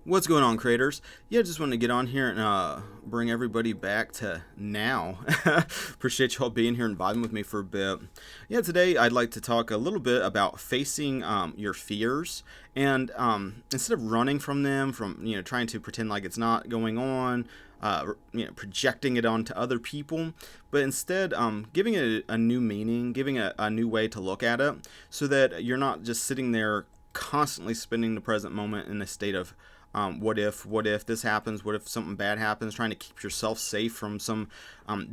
What's going on, creators? Yeah, just wanted to get on here and bring everybody back to now. Appreciate y'all being here and vibing with me for a bit. Yeah, today I'd like to talk a little bit about facing your fears, and instead of running from them, from trying to pretend like it's not going on, projecting it onto other people, but instead giving it a new meaning, giving a new way to look at it, so that you're not just sitting there constantly spending the present moment in a state of what if this happens, what if something bad happens, trying to keep yourself safe from some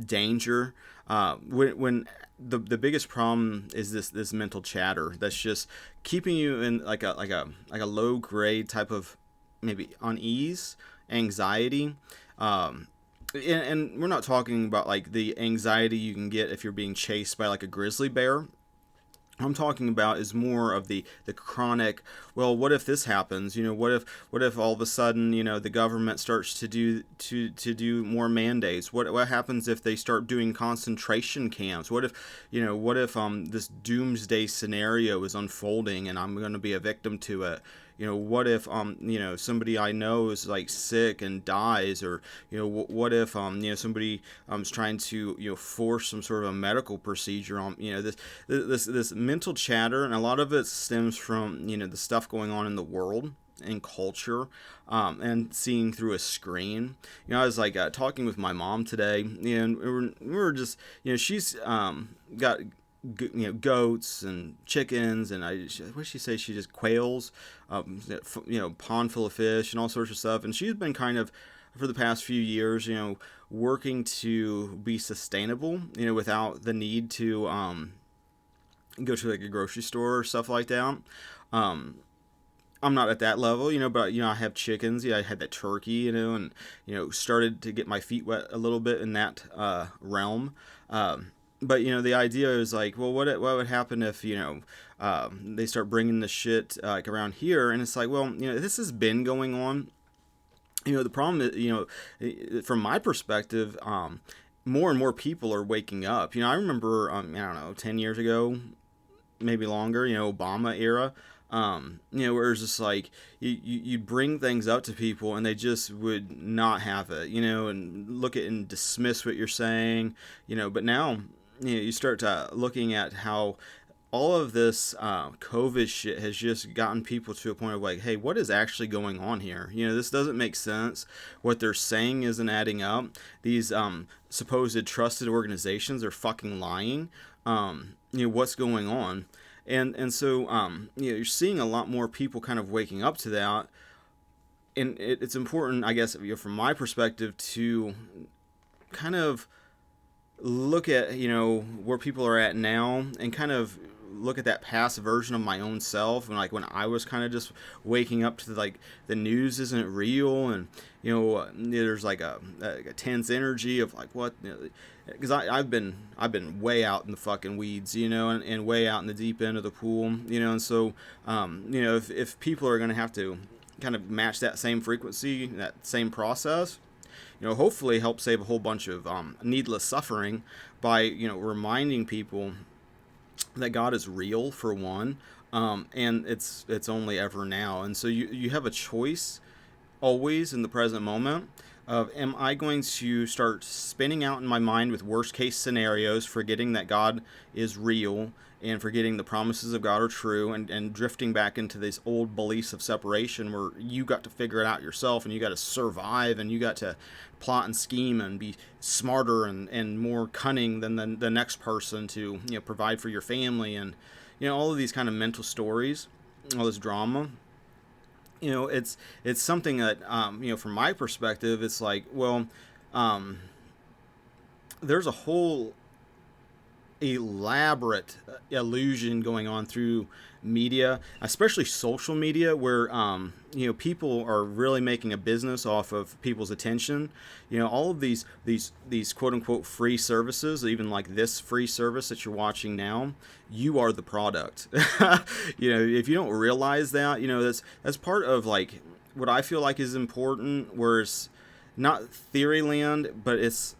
danger. When the biggest problem is this mental chatter that's just keeping you in like a low grade type of maybe unease, anxiety. And we're not talking about like the anxiety you can get if you're being chased by like a grizzly bear. I'm talking about is more of the chronic, well, what if this happens? What if all of a sudden, the government starts to do more mandates? What happens if they start doing concentration camps? What if this doomsday scenario is unfolding and I'm going to be a victim to it? What if somebody I know is like sick and dies, or what if somebody is trying to force some sort of a medical procedure on this mental chatter, and a lot of it stems from the stuff going on in the world and culture, and seeing through a screen. I was like talking with my mom today, and we were just she's got goats and chickens, and what did she say? She just quails, pond full of fish and all sorts of stuff. And she's been kind of, for the past few years, working to be sustainable, without the need to go to like a grocery store or stuff like that. I'm not at that level, but I have chickens. I had that turkey, and started to get my feet wet a little bit in that realm. But the idea is like, well, what would happen if they start bringing the shit like around here? And it's like, well, this has been going on. The problem is, from my perspective, more and more people are waking up. I remember, I don't know, 10 years ago, maybe longer, Obama era. Where it's just like you bring things up to people and they just would not have it, and look at and dismiss what you're saying, but now, you start looking at how all of this COVID shit has just gotten people to a point of like, hey, what is actually going on here? This doesn't make sense. What they're saying isn't adding up. These supposed trusted organizations are fucking lying. What's going on? And so you're seeing a lot more people kind of waking up to that. And it's important, I guess, from my perspective, to kind of look at where people are at now, and kind of look at that past version of my own self, and like when I was kind of just waking up to like the news isn't real, and there's like a tense energy of like what, because I've been way out in the fucking weeds, and way out in the deep end of the pool, and so if people are going to have to kind of match that same frequency, that same process, hopefully help save a whole bunch of needless suffering by, reminding people that God is real, for one, and it's only ever now. And so you have a choice always in the present moment of, am I going to start spinning out in my mind with worst case scenarios, forgetting that God is real and forgetting the promises of God are true, and drifting back into these old beliefs of separation where you got to figure it out yourself, and you got to survive, and you got to plot and scheme and be smarter and more cunning than the next person to provide for your family, and all of these kind of mental stories, all this drama. It's something that from my perspective, it's like, well, therethere's a whole elaborate illusion going on through media, especially social media, where people are really making a business off of people's attention. All of these quote unquote free services, even like this free service that you're watching now, you are the product. If you don't realize that, that's part of like what I feel like is important, where it's not theory land, but it's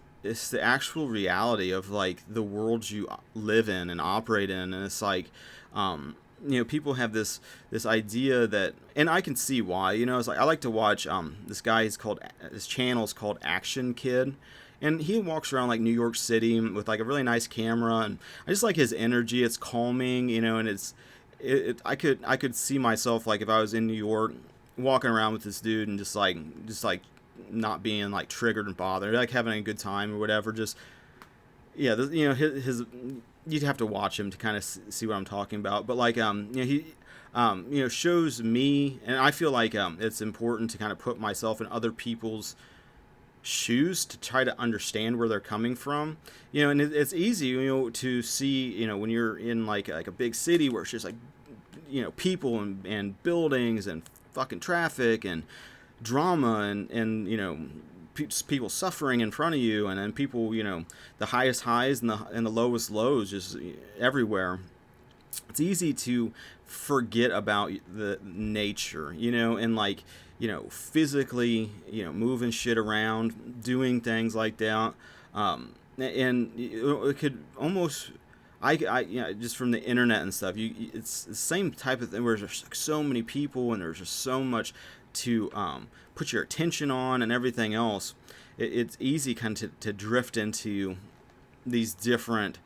the actual reality of like the world you live in and operate in. And it's like people have this idea that, and I can see why. It's like I like to watch this guy. His channel is called Action Kid, and he walks around like New York City with like a really nice camera, and I just like his energy. It's calming, and I could see myself, like, if I was in New York walking around with this dude and just like not being like triggered and bothered, like having a good time or whatever. Just, yeah, his you'd have to watch him to kind of see what I'm talking about. But like, he shows me, and I feel like it's important to kind of put myself in other people's shoes to try to understand where they're coming from. And it's easy, to see, when you're in like a big city where it's just like, people and buildings and fucking traffic and drama and people suffering in front of you, and then people, the highest highs and the lowest lows just everywhere. It's easy to forget about the nature, and like, physically, moving shit around, doing things like that. And it could almost, just from the internet and stuff, it's the same type of thing where there's like so many people and there's just so much to put your attention on and everything else. It's easy kind of to drift into these different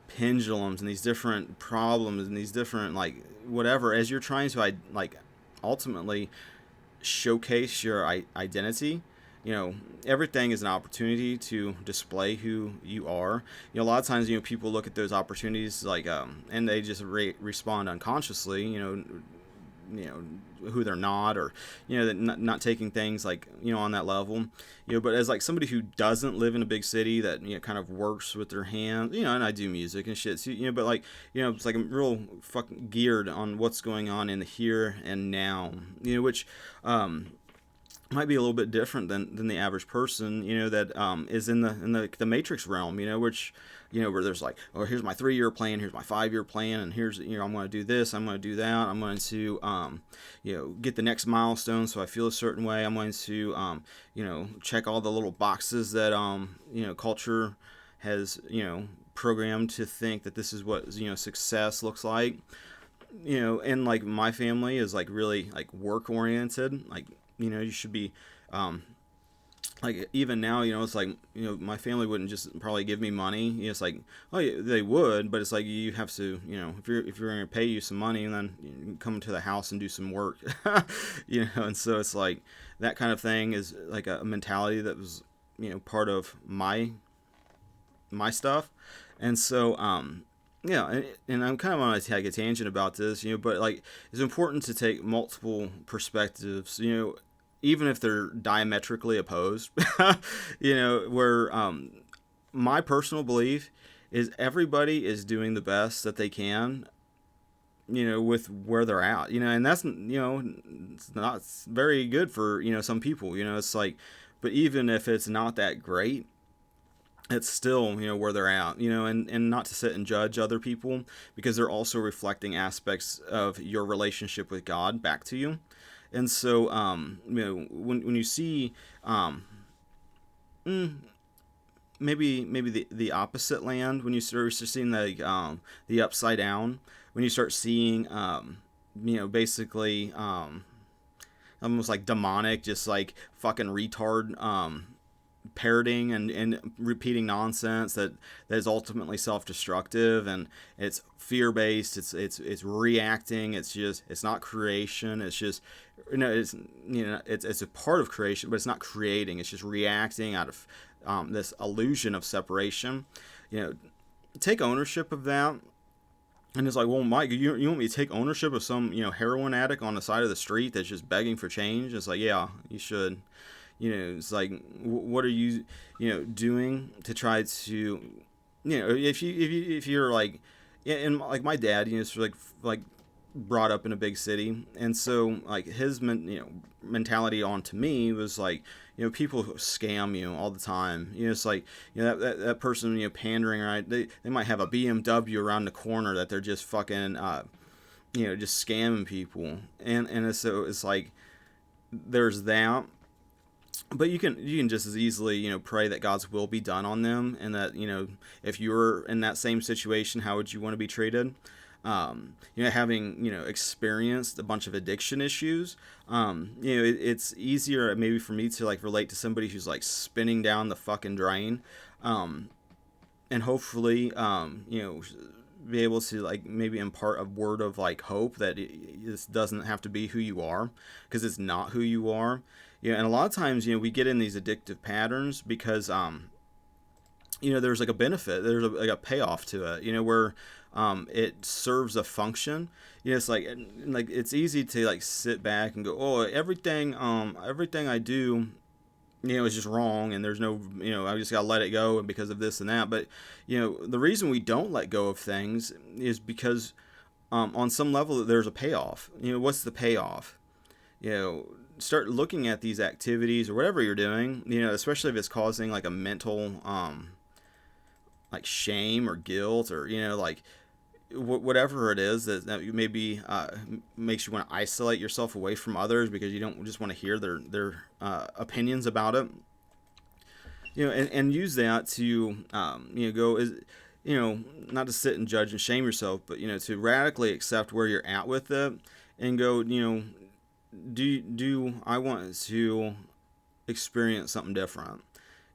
pendulums and these different problems and these different, like, whatever, as you're trying to like ultimately showcase your identity. Everything is an opportunity to display who you are. A lot of times, people look at those opportunities like and they just respond unconsciously, who they're not, or that not taking things like, on that level. But as like somebody who doesn't live in a big city, that kind of works with their hands, and I do music and shit, so, but like, it's like I'm real fucking geared on what's going on in the here and now, which might be a little bit different than the average person, that is in the Matrix realm, which, where there's like, oh, here's my 3-year plan, here's my 5-year plan, and here's, I'm going to do this, I'm going to do that, I'm going to, get the next milestone so I feel a certain way, I'm going to, check all the little boxes that, culture has, programmed to think that this is what, success looks like, and like my family is like really like work oriented, like, you should be, like, even now, it's like, my family wouldn't just probably give me money. It's like, oh, yeah, they would, but it's like you have to, if you're going to pay you some money, and then you come to the house and do some work, and so it's like that kind of thing is like a mentality that was, part of my stuff, and so, yeah, and I'm kind of on a tangent about this, but like, it's important to take multiple perspectives, even if they're diametrically opposed, where my personal belief is everybody is doing the best that they can, with where they're at, and that's, it's not very good for, some people, it's like, but even if it's not that great, it's still, where they're at, and not to sit and judge other people, because they're also reflecting aspects of your relationship with God back to you. And so, when you see, maybe the opposite land, when you start seeing the upside down, when you start seeing, basically, almost like demonic, just like fucking retard, parroting and repeating nonsense that is ultimately self-destructive, and it's fear-based, it's reacting, it's not creation, it's just, it's a part of creation, but it's not creating, it's just reacting out of this illusion of separation. Take ownership of that. And it's like, well, Mike, you want me to take ownership of some, heroin addict on the side of the street that's just begging for change? It's like, yeah, you should. It's like, what are you, doing to try to, if you're like, yeah, and like my dad, is like brought up in a big city, and so like his mentality on to me was like, people scam you all the time. It's like, that person, pandering, right? They might have a BMW around the corner that they're just fucking, just scamming people, and so it's like, there's that. But you can just as easily, pray that God's will be done on them, and that, if you were in that same situation, how would you want to be treated? having, experienced a bunch of addiction issues, it's easier maybe for me to like relate to somebody who's like spinning down the fucking drain, and hopefully, be able to like maybe impart a word of like hope that this doesn't have to be who you are, because it's not who you are. And a lot of times, we get in these addictive patterns because, there's like a benefit, there's like a payoff to it, where it serves a function. It's like it's easy to like sit back and go, oh, everything I do, is just wrong, and there's no, I just gotta let it go, and because of this and that. But the reason we don't let go of things is because, on some level, there's a payoff. What's the payoff? Start looking at these activities or whatever you're doing, especially if it's causing like a mental, like shame or guilt, or like whatever it is that maybe makes you want to isolate yourself away from others because you don't just want to hear their opinions about it. And use that to, go is, not to sit and judge and shame yourself, but to radically accept where you're at with it, and go, do I want to experience something different?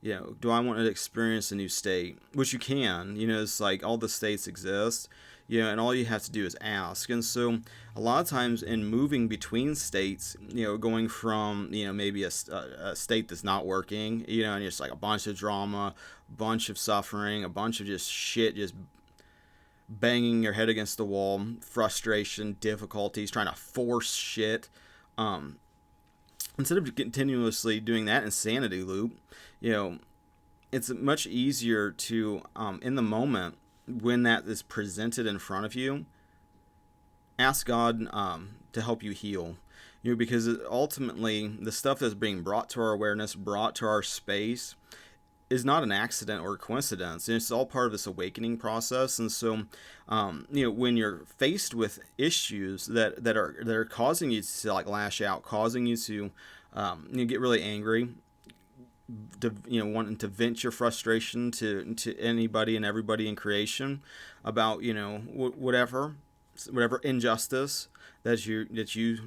Do I want to experience a new state? Which you can, it's like all the states exist, and all you have to do is ask. And so a lot of times in moving between states, going from, maybe a state that's not working, and it's like a bunch of drama, bunch of suffering, a bunch of just shit, just banging your head against the wall, frustration, difficulties, trying to force shit. Instead of continuously doing that insanity loop, it's much easier to, in the moment when that is presented in front of you, ask God to help you heal. Because ultimately the stuff that's being brought to our awareness, brought to our space, is not an accident or a coincidence. It's all part of this awakening process. And so, when you're faced with issues that are causing you to like lash out, causing you to get really angry, wanting to vent your frustration to anybody and everybody in creation about whatever injustice that you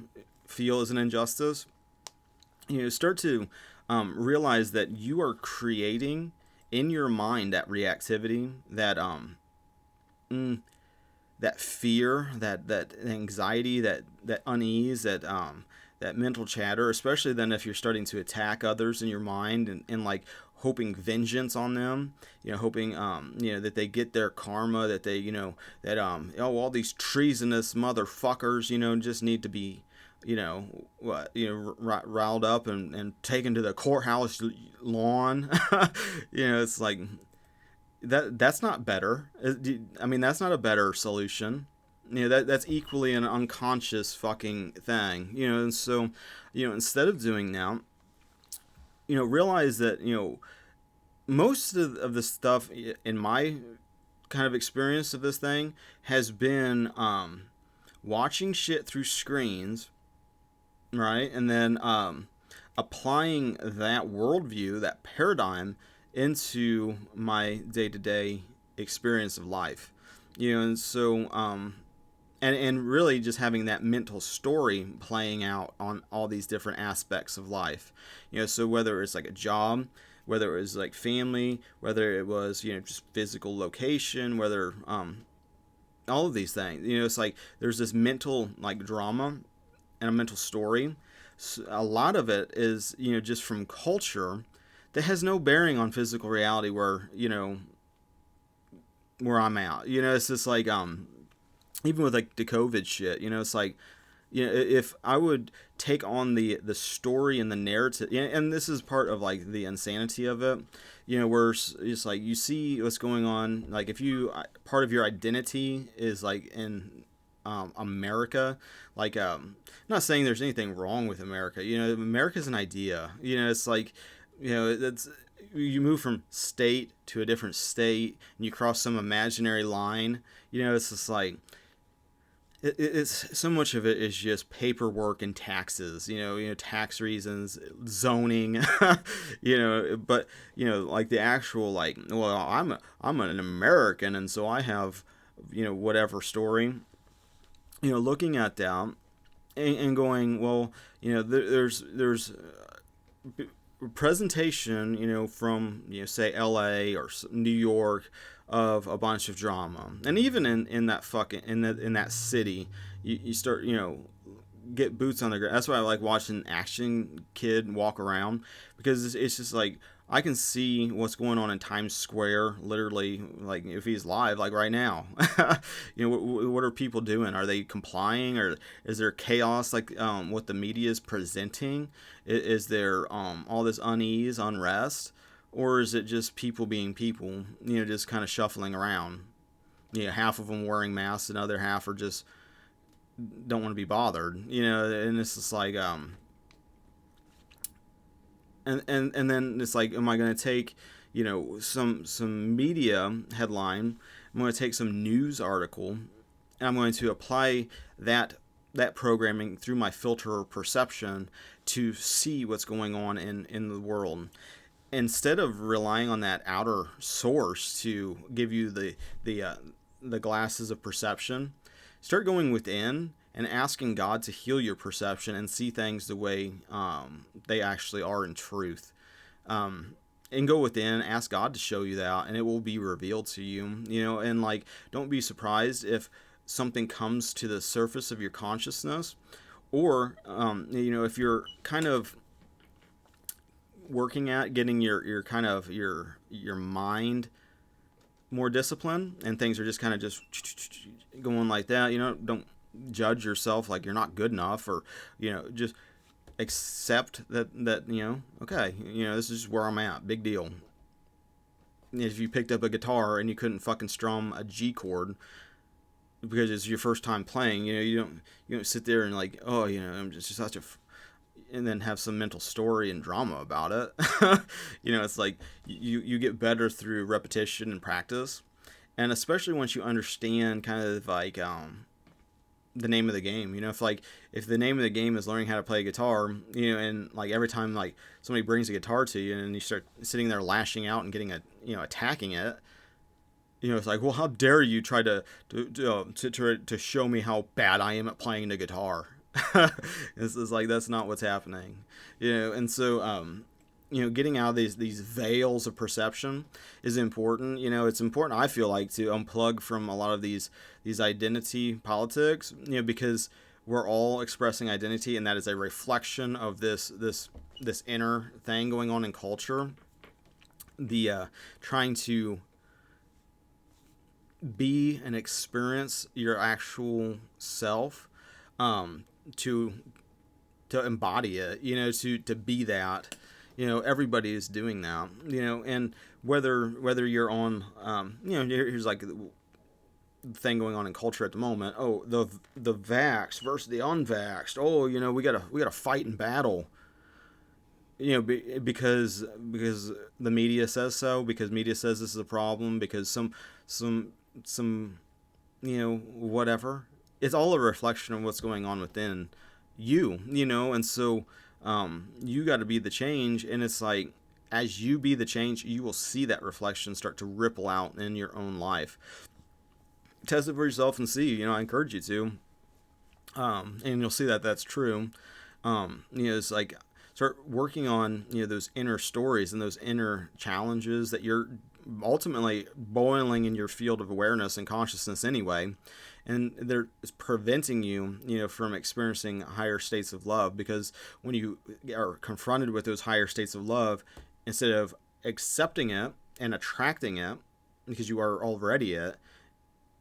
feel is an injustice, start to realize that you are creating in your mind that reactivity, that that fear, that anxiety, that unease, that mental chatter, especially then if you're starting to attack others in your mind, and like hoping vengeance on them, hoping that they get their karma, that they that all these treasonous motherfuckers just need to be riled up and taken to the courthouse lawn. It's like that's not better. I mean, that's not a better solution. That's equally an unconscious fucking thing. And so instead of doing that, realize that most of the stuff in my kind of experience of this thing has been watching shit through screens, right? And then applying that worldview, that paradigm, into my day-to-day experience of life. And so and really just having that mental story playing out on all these different aspects of life. So whether it's like a job, whether it was like family, whether it was just physical location, whether all of these things, it's like there's this mental like drama and a mental story. So a lot of it is just from culture that has no bearing on physical reality, where where I'm at. It's just like even with like the COVID shit, it's like, if I would take on the story and the narrative, and this is part of like the insanity of it, where it's like you see what's going on, like if you part of your identity is like in America, like I'm not saying there's anything wrong with America. America's an idea. It's like it's, you move from state to a different state and you cross some imaginary line. It's just like it's so much of it is just paperwork and taxes, tax reasons, zoning, but like the actual like, well, I'm an American, and so I have whatever story. looking at that and going, well, there's presentation, from say L.A. or New York, of a bunch of drama, and even in that fucking in that city, you start get boots on the ground. That's why I like watching Action Kid walk around, because it's just like I can see what's going on in Times Square, literally, like if he's live, like right now. What are people doing? Are they complying, or is there chaos, like what the media is presenting? Is there all this unease, unrest, or is it just people being people? Just kind of shuffling around. Half of them wearing masks, and other half are just don't want to be bothered. And it's just like and then it's like, am I going to take some media headline, I'm going to take some news article, and I'm going to apply that programming through my filter or perception to see what's going on in the world, instead of relying on that outer source to give you the glasses of perception. Start going within and asking God to heal your perception and see things the way they actually are in truth. And go within, ask God to show you that, and it will be revealed to you. And like, don't be surprised if something comes to the surface of your consciousness, or if you're kind of working at getting your kind of your mind more disciplined, and things are just kind of just going like that. Don't judge yourself like you're not good enough, or just accept that okay, this is just where I'm at. Big deal. If you picked up a guitar and you couldn't fucking strum a G chord because it's your first time playing, you don't sit there and like, oh, I'm just such a and then have some mental story and drama about it. It's like you get better through repetition and practice, and especially once you understand kind of like the name of the game. If the name of the game is learning how to play guitar, and like every time like somebody brings a guitar to you and you start sitting there lashing out and getting attacking it, it's like, well, how dare you try to show me how bad I am at playing the guitar. It's like, that's not what's happening. And so getting out of these veils of perception is important. It's important, I feel like, to unplug from a lot of these identity politics, because we're all expressing identity, and that is a reflection of this inner thing going on in culture. The trying to be and experience your actual self, to embody it, to be that. Everybody is doing that, and whether you're on, here's like the thing going on in culture at the moment. Oh, the vaxxed versus the unvaxxed. Oh, we gotta fight and battle. Because the media says so. Because media says this is a problem. Because some whatever. It's all a reflection of what's going on within you. And so you got to be the change, and it's like, as you be the change, you will see that reflection start to ripple out in your own life. Test it for yourself and see. I encourage you to, and you'll see that that's true. It's like, start working on those inner stories and those inner challenges that you're ultimately boiling in your field of awareness and consciousness anyway, and they're preventing you from experiencing higher states of love. Because when you are confronted with those higher states of love, instead of accepting it and attracting it because you are already it,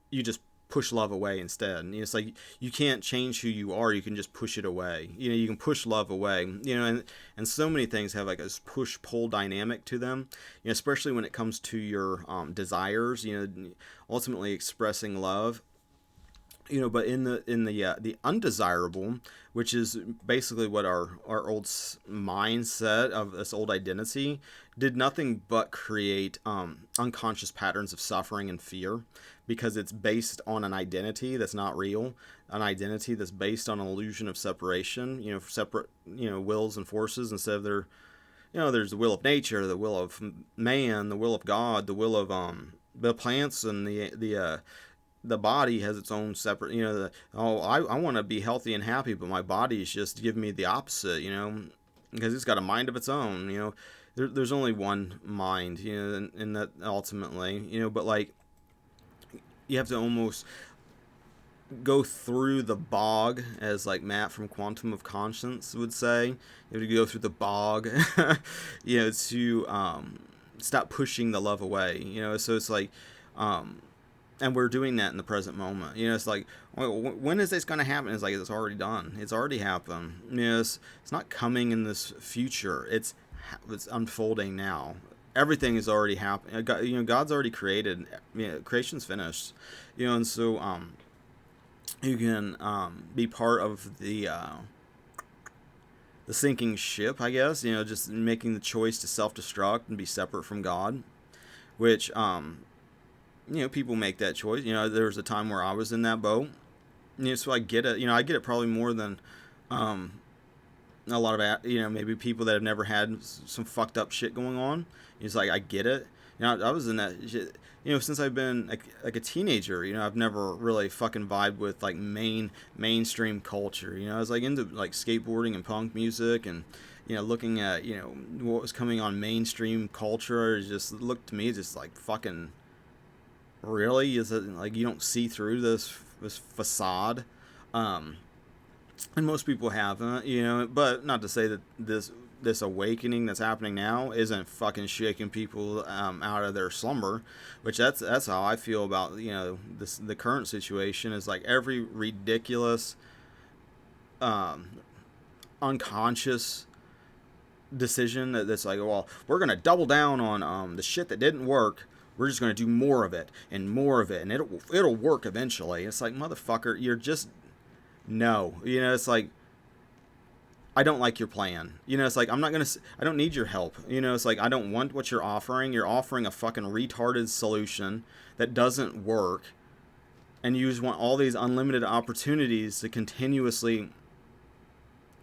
you just push love away instead. It's like, you can't change who you are, you can just push it away. You can push love away. And so many things have like a push-pull dynamic to them, especially when it comes to your desires, ultimately expressing love. But in the undesirable, which is basically what our old mindset of this old identity did nothing but create unconscious patterns of suffering and fear, because it's based on an identity that's not real, an identity that's based on an illusion of separation, separate wills and forces, instead of there's the will of nature, the will of man, the will of God, the will of the plants, and the the body has its own separate, I want to be healthy and happy, but my body is just giving me the opposite, because it's got a mind of its own, there's only one mind, and that ultimately, but like, you have to almost go through the bog, as like Matt from Quantum of Conscience would say. You have to go through the bog, to stop pushing the love away. So it's like, and we're doing that in the present moment. It's like, well, when is this going to happen? It's like, it's already done. It's already happened. It's not coming in this future. It's unfolding now. Everything is already happening. God's already created. Creation's finished. And so you can be part of the sinking ship, I guess. Just making the choice to self-destruct and be separate from God, which people make that choice. There was a time where I was in that boat. So I get it. I get it probably more than a lot of maybe people that have never had some fucked up shit going on. It's like, I get it. I was in that shit, since I've been like a teenager. I've never really fucking vibed with like mainstream culture. I was like into like skateboarding and punk music, and looking at what was coming on mainstream culture. It just looked to me just like, fucking really, is it like you don't see through this facade? And most people haven't, but not to say that this awakening that's happening now isn't fucking shaking people out of their slumber, which that's how I feel about the current situation. Is like every ridiculous unconscious decision that's like, well, we're gonna double down on the shit that didn't work. We're just gonna do more of it, and it'll work eventually. It's like, motherfucker, you're just no. It's like, I don't like your plan. It's like, I don't need your help. It's like, I don't want what you're offering. You're offering a fucking retarded solution that doesn't work, and you just want all these unlimited opportunities to continuously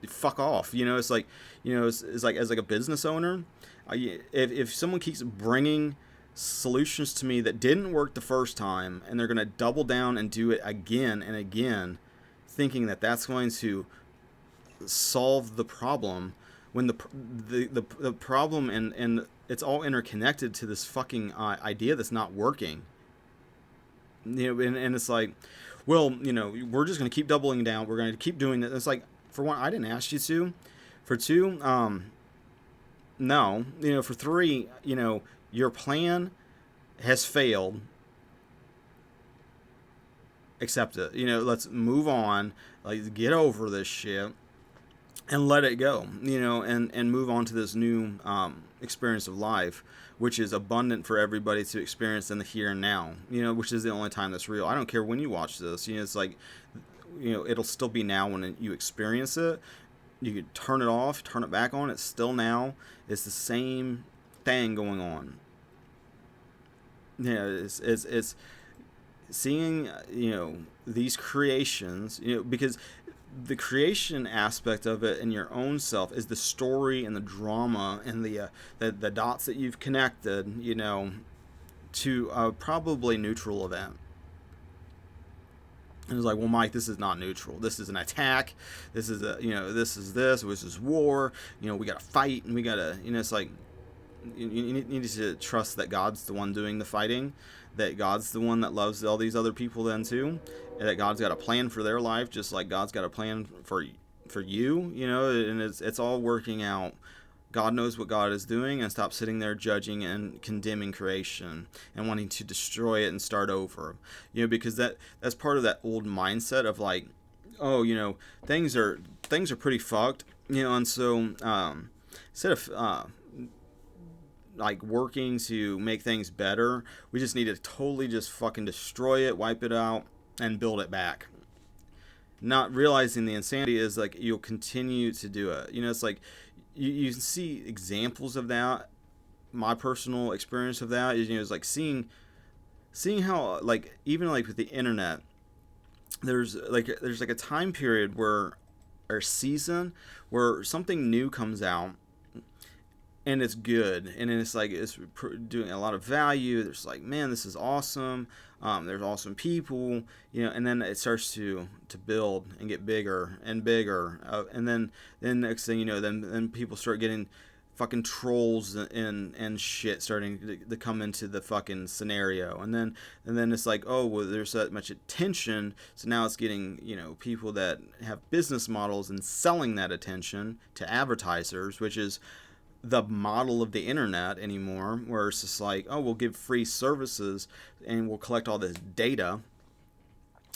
fuck off. It's like, it's like, as like a business owner, if someone keeps bringing solutions to me that didn't work the first time, and they're going to double down and do it again and again, thinking that that's going to solve the problem, when the problem and it's all interconnected to this fucking idea that's not working. And it's like, well, we're just going to keep doubling down. We're going to keep doing it. It's like, for one, I didn't ask you to. For two, no. For three, your plan has failed. Accept it. Let's move on. Like, get over this shit and let it go. And move on to this new experience of life, which is abundant for everybody to experience in the here and now. Which is the only time that's real. I don't care when you watch this. It's like, it'll still be now when you experience it. You could turn it off, turn it back on. It's still now. It's the same thing going on. It's seeing these creations, because the creation aspect of it in your own self is the story and the drama and the dots that you've connected, to a probably neutral event. And it's like, well, Mike, this is not neutral. This is an attack. This is this is war. We got to fight, and we got to, it's like, you need to trust that God's the one doing the fighting, that God's the one that loves all these other people then too, and that God's got a plan for their life, just like God's got a plan for you, and it's all working out. God knows what God is doing, and stop sitting there judging and condemning creation and wanting to destroy it and start over. Because that's part of that old mindset of like, oh, things are pretty fucked, and so instead of like working to make things better, we just need to totally just fucking destroy it, wipe it out, and build it back. Not realizing the insanity is like, you'll continue to do it. It's like, you see examples of that. My personal experience of that is like seeing how, like, even like with the internet, there's like a time period or season where something new comes out, and it's good, and it's like it's doing a lot of value. There's like, man, this is awesome. There's awesome people, and then it starts to build and get bigger and bigger, and then next thing you know, then people start getting fucking trolls and shit starting to come into the fucking scenario, and then it's like, oh well, there's that much attention, so now it's getting people that have business models and selling that attention to advertisers, which is the model of the internet anymore, where it's just like, oh, we'll give free services and we'll collect all this data,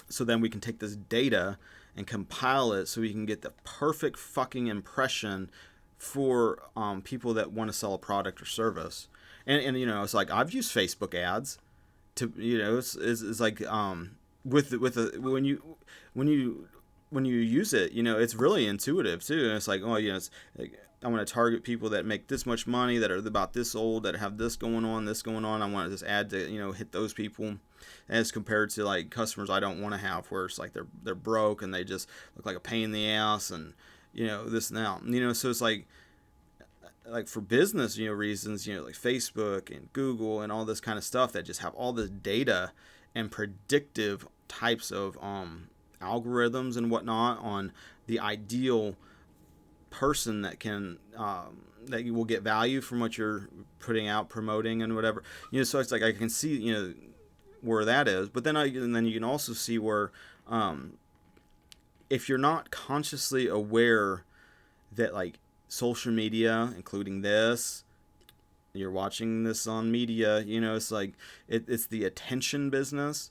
so then we can take this data and compile it so we can get the perfect fucking impression for people that want to sell a product or service. And it's like, I've used Facebook ads to, it's like, when you use it, it's really intuitive too. And it's like, oh, it's like, I want to target people that make this much money, that are about this old, that have this going on. I want this ad to, hit those people, as compared to like customers I don't want to have, where it's like they're broke and they just look like a pain in the ass, and this and that. So it's like for business, reasons, like Facebook and Google and all this kind of stuff that just have all this data and predictive types of algorithms and whatnot on the ideal person that can that you will get value from what you're putting out, promoting, and whatever. So it's like I can see where that is, but then you can also see where if you're not consciously aware that like social media, including this, you're watching this on media, it's like it's the attention business.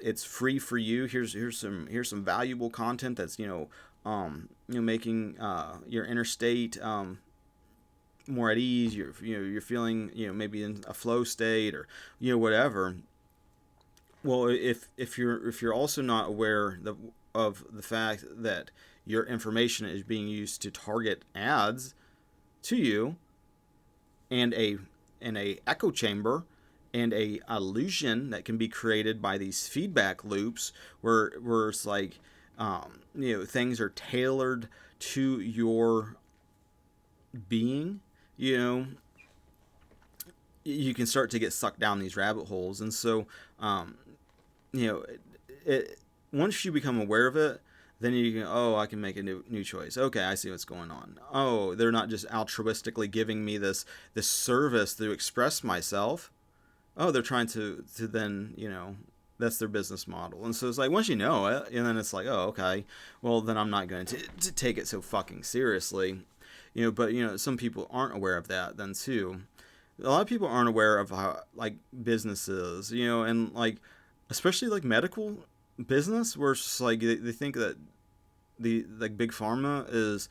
It's free for you. Here's some valuable content that's making your inner state more at ease. You're feeling maybe in a flow state, or whatever. Well, if you're also not aware of the fact that your information is being used to target ads to you, and a echo chamber and a illusion that can be created by these feedback loops, where it's like things are tailored to your being, you can start to get sucked down these rabbit holes. And so once you become aware of it, then you can, oh, I can make a new choice. Okay, I see what's going on. Oh, they're not just altruistically giving me this service to express myself. Oh, they're trying to then, that's their business model. And so it's like, once you know it, and then it's like, oh, okay, well, then I'm not going to take it so fucking seriously. But, some people aren't aware of that then too. A lot of people aren't aware of how, like, businesses, and, like, especially, like, medical business, where it's just like, they think that like big pharma is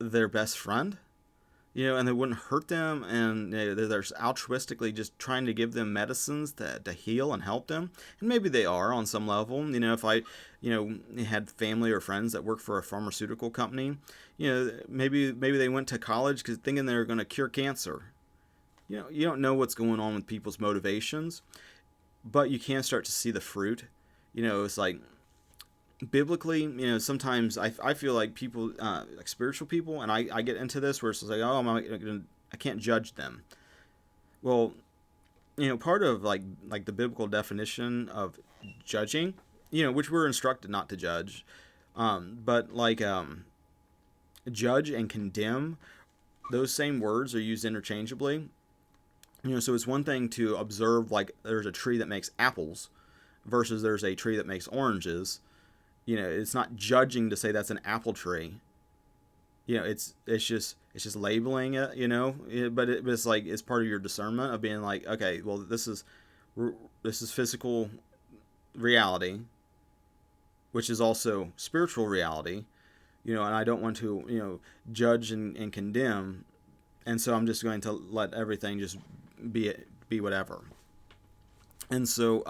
their best friend, and they wouldn't hurt them, and they're altruistically just trying to give them medicines to heal and help them. And maybe they are on some level. If I had family or friends that work for a pharmaceutical company, maybe they went to college because thinking they were going to cure cancer. You don't know what's going on with people's motivations, but you can start to see the fruit. It's like, biblically, sometimes I feel like people, like spiritual people, and I get into this where it's like, oh, I can't judge them. Well, part of like the biblical definition of judging, which we're instructed not to judge, but like judge and condemn, those same words are used interchangeably. So it's one thing to observe, like, there's a tree that makes apples versus there's a tree that makes oranges. It's not judging to say that's an apple tree. It's just labeling it. But it's like, it's part of your discernment of being like, okay, well, this is physical reality, which is also spiritual reality. And I don't want to judge and condemn, and so I'm just going to let everything just be whatever. And so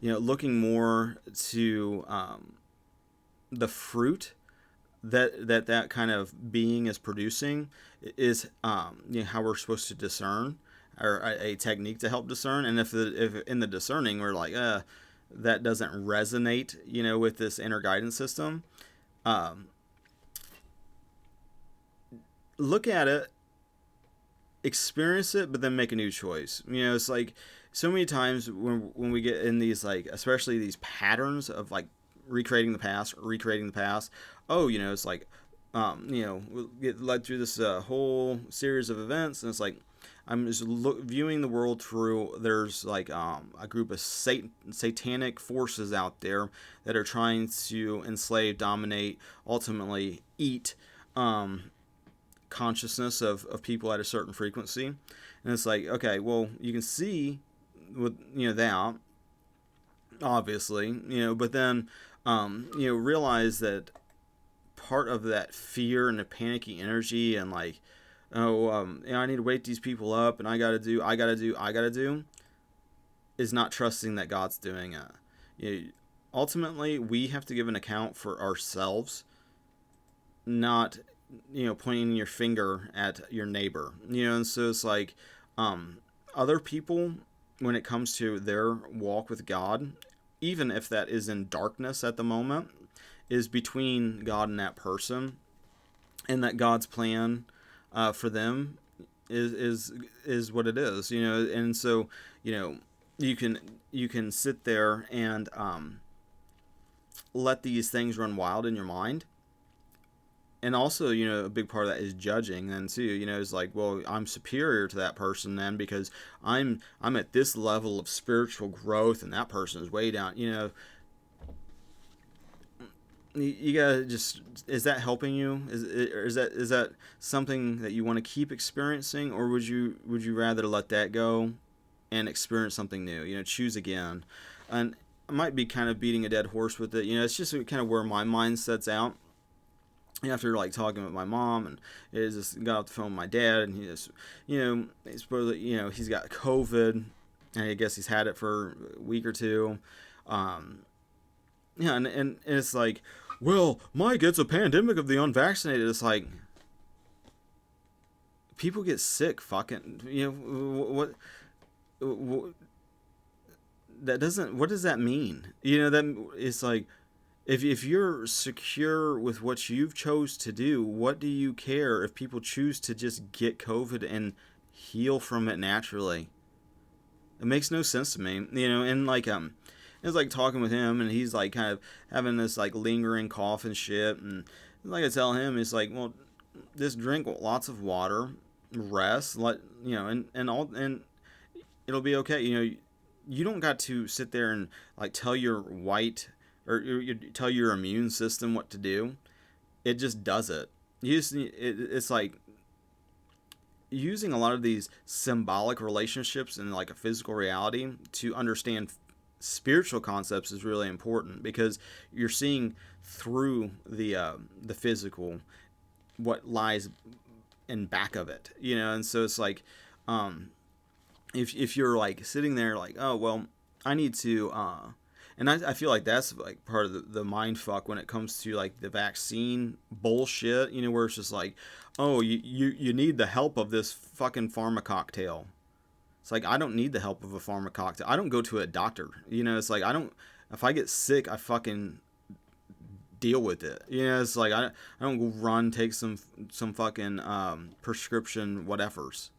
looking more to the fruit that kind of being is producing is how we're supposed to discern, or a technique to help discern. And if in the discerning we're like, that doesn't resonate, with this inner guidance system, look at it, experience it, but then make a new choice. It's like so many times when we get in these, like, especially these patterns of like recreating the past. Oh, it's like, we'll get led through this whole series of events, and it's like I'm just viewing the world through. There's like a group of satanic forces out there that are trying to enslave, dominate, ultimately eat consciousness of people at a certain frequency. And it's like, okay, well, you can see with that, obviously, but then realize that part of that fear and the panicky energy and like, oh, I need to wake these people up, and I gotta do, is not trusting that God's doing it. Ultimately, we have to give an account for ourselves, not pointing your finger at your neighbor. And so it's like, other people, when it comes to their walk with God, even if that is in darkness at the moment, is between God and that person, and that God's plan for them is what it is. And so you can sit there and let these things run wild in your mind. And also, a big part of that is judging then too. It's like, well, I'm superior to that person then because I'm at this level of spiritual growth and that person is way down. You gotta just, is that helping you? Is that something that you want to keep experiencing, or would you rather let that go and experience something new? Choose again. And I might be kind of beating a dead horse with it. It's just kind of where my mind sets out. After like talking with my mom, and it just got off the phone with my dad, and he just, he's supposedly, he's got COVID, and I guess he's had it for a week or two. And it's like, well, Mike, it's a pandemic of the unvaccinated. It's like, people get sick, fucking, what that doesn't, what does that mean? That it's like, if you're secure with what you've chose to do, what do you care if people choose to just get COVID and heal from it naturally? It makes no sense to me, and like, it's like talking with him, and he's like kind of having this like lingering cough and shit, and like I tell him, it's like, well, just drink lots of water, rest, and it'll be okay. You don't got to sit there and like tell your you tell your immune system what to do. It just does it. It's like using a lot of these symbolic relationships in like a physical reality to understand spiritual concepts is really important, because you're seeing through the physical what lies in back of it, and so it's like, if you're like sitting there like, oh well, I need to and I feel like that's like part of the mind fuck when it comes to like the vaccine bullshit, where it's just like, oh, you need the help of this fucking pharma cocktail. It's like, I don't need the help of a pharma cocktail. I don't go to a doctor. It's like, if I get sick, I fucking deal with it. It's like, I don't go run, take some fucking prescription whatevers.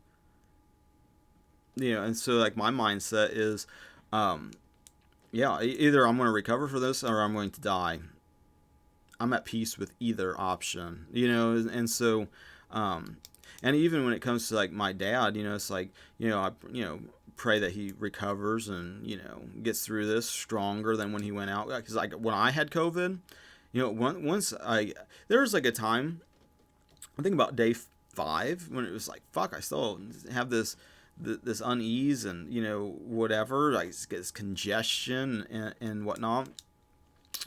And so like my mindset is, yeah, either I'm going to recover for this or I'm going to die. I'm at peace with either option, and so, and even when it comes to like my dad, it's like, I pray that he recovers and gets through this stronger than when he went out. Because like when I had COVID, once there was like a time, I think about day 5, when it was like, fuck, I still have this unease and whatever, like this congestion and whatnot,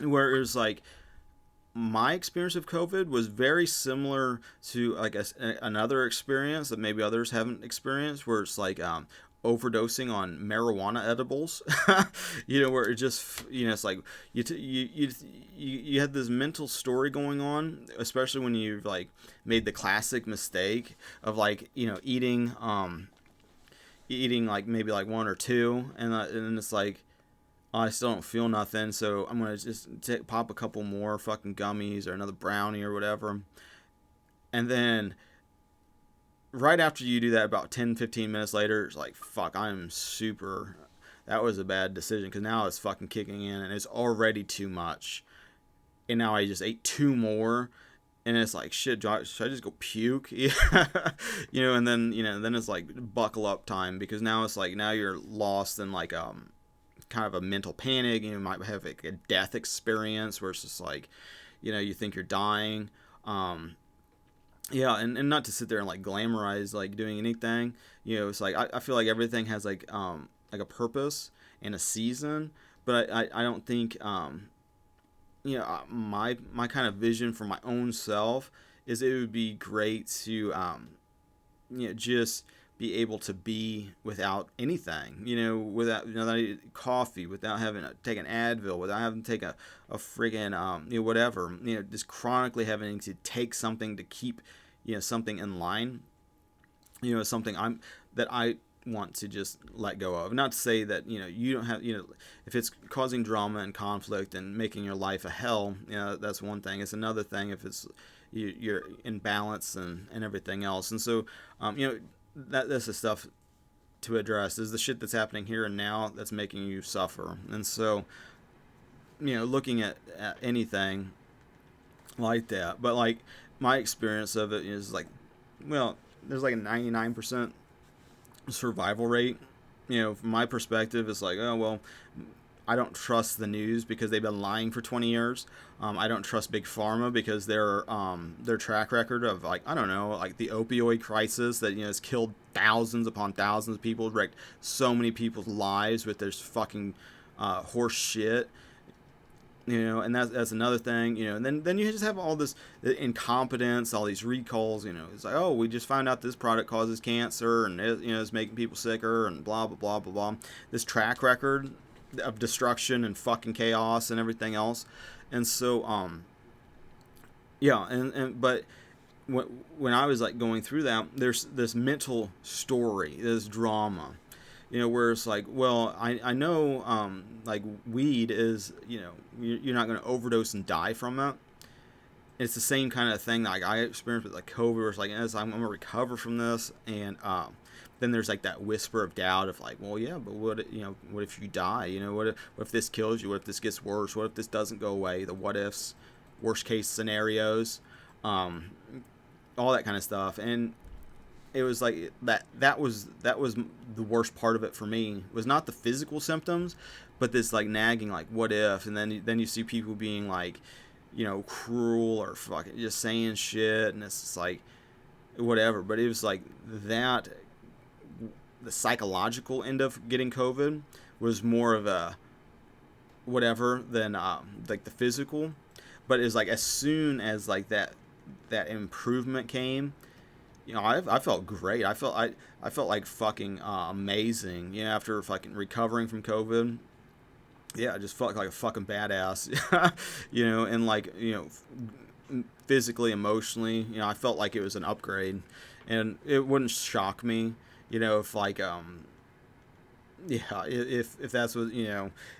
where it was like, my experience of COVID was very similar to like another experience that maybe others haven't experienced, where it's like overdosing on marijuana edibles, where it just, it's like you had this mental story going on, especially when you've like made the classic mistake of like eating like maybe like 1 or 2, and it's like, oh, I still don't feel nothing, so I'm gonna just pop a couple more fucking gummies or another brownie or whatever, and then right after you do that, about 10-15 minutes later, it's like, fuck, I'm super, that was a bad decision, because now it's fucking kicking in and it's already too much, and now I just ate two more, and it's like, shit, should I just go puke? Yeah. And then then it's like buckle up time, because now it's like, now you're lost in like kind of a mental panic. You might have like a death experience where it's just like, you think you're dying. Yeah, and not to sit there and like glamorize like doing anything. It's like, I feel like everything has like a purpose and a season, but I don't think my kind of vision for my own self is it would be great to just be able to be without anything, without coffee, without having to take an Advil, without having to take a friggin' whatever, just chronically having to take something to keep something in line, something that I want to just let go of. Not to say that you don't have, if it's causing drama and conflict and making your life a hell, that's one thing. It's another thing if it's you're in balance and everything else. And so that's the stuff to address, is the shit that's happening here and now that's making you suffer. And so looking at anything like that, but like my experience of it is like, well, there's like a 99% survival rate. From my perspective, it's like, oh well, I don't trust the news because they've been lying for 20 years. I don't trust big pharma because their track record of, like, I don't know, like the opioid crisis that has killed thousands upon thousands of people, wrecked so many people's lives with this fucking horse shit. And that's another thing. And then you just have all this incompetence, all these recalls. It's like, oh, we just found out this product causes cancer, and it's making people sicker, and blah blah blah blah blah. This track record of destruction and fucking chaos and everything else. And so yeah, and but when I was like going through that, there's this mental story, this drama, where it's like, well, I know, like weed is, you're not going to overdose and die from it. It's the same kind of thing that, like, I experienced with like COVID, where it's like, yes, I'm going to recover from this, and then there's like that whisper of doubt of like, well, yeah, but what if you die? What if this kills you? What if this gets worse? What if this doesn't go away? The what ifs, worst case scenarios, all that kind of stuff. And it was like that was the worst part of it for me, was not the physical symptoms, but this like nagging, like, what if? And then you see people being like, cruel or fucking just saying shit, and it's just like whatever. But it was like that, the psychological end of getting COVID was more of a whatever than like the physical. But it's like, as soon as like that improvement came, I felt great. I felt like fucking amazing. After fucking recovering from COVID, yeah, I just felt like a fucking badass. And like, physically, emotionally, I felt like it was an upgrade, and it wouldn't shock me, if like yeah, if that's what,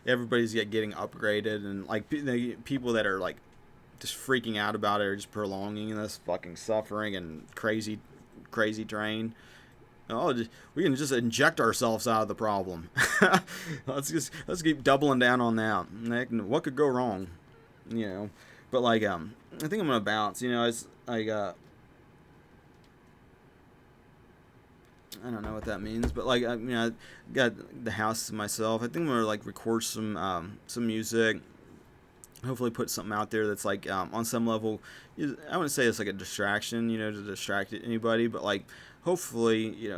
everybody's getting upgraded, and like people that are like just freaking out about it, or just prolonging this fucking suffering and crazy train. We can just inject ourselves out of the problem. let's keep doubling down on that. What could go wrong? But like I think I'm gonna bounce. It's like I don't know what that means, but like I got the house to myself. I think I'm gonna like record some music. Hopefully put something out there that's like on some level, I wouldn't say it's like a distraction, to distract anybody, but like hopefully,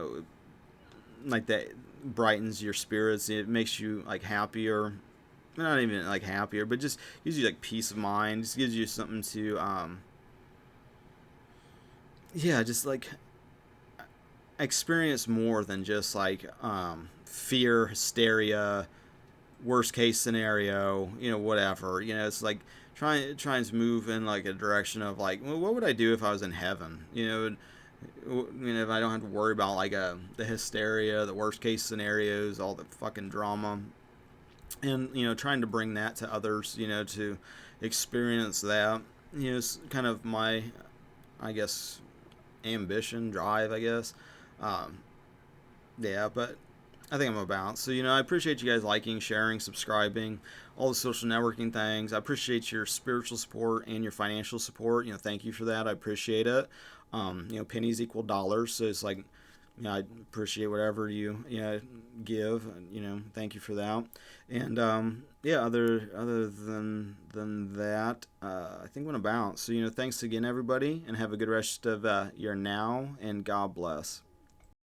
like that brightens your spirits. It makes you like happier, not even like happier, but just gives you like peace of mind. Just gives you something to yeah, just like experience more than just like fear, hysteria, worst case scenario, whatever. It's like trying to move in like a direction of like, well, what would I do if I was in heaven? If I don't have to worry about like the hysteria, the worst case scenarios, all the fucking drama, and trying to bring that to others, to experience that. It's kind of my, I guess, ambition, drive, I guess. Um, yeah, but I think I'm about. So, I appreciate you guys liking, sharing, subscribing, all the social networking things. I appreciate your spiritual support and your financial support. Thank you for that. I appreciate it. Pennies equal dollars. So it's like, I appreciate whatever you give. Thank you for that. And yeah, other than that, I think I'm about. So thanks again, everybody, and have a good rest of your now. And God bless.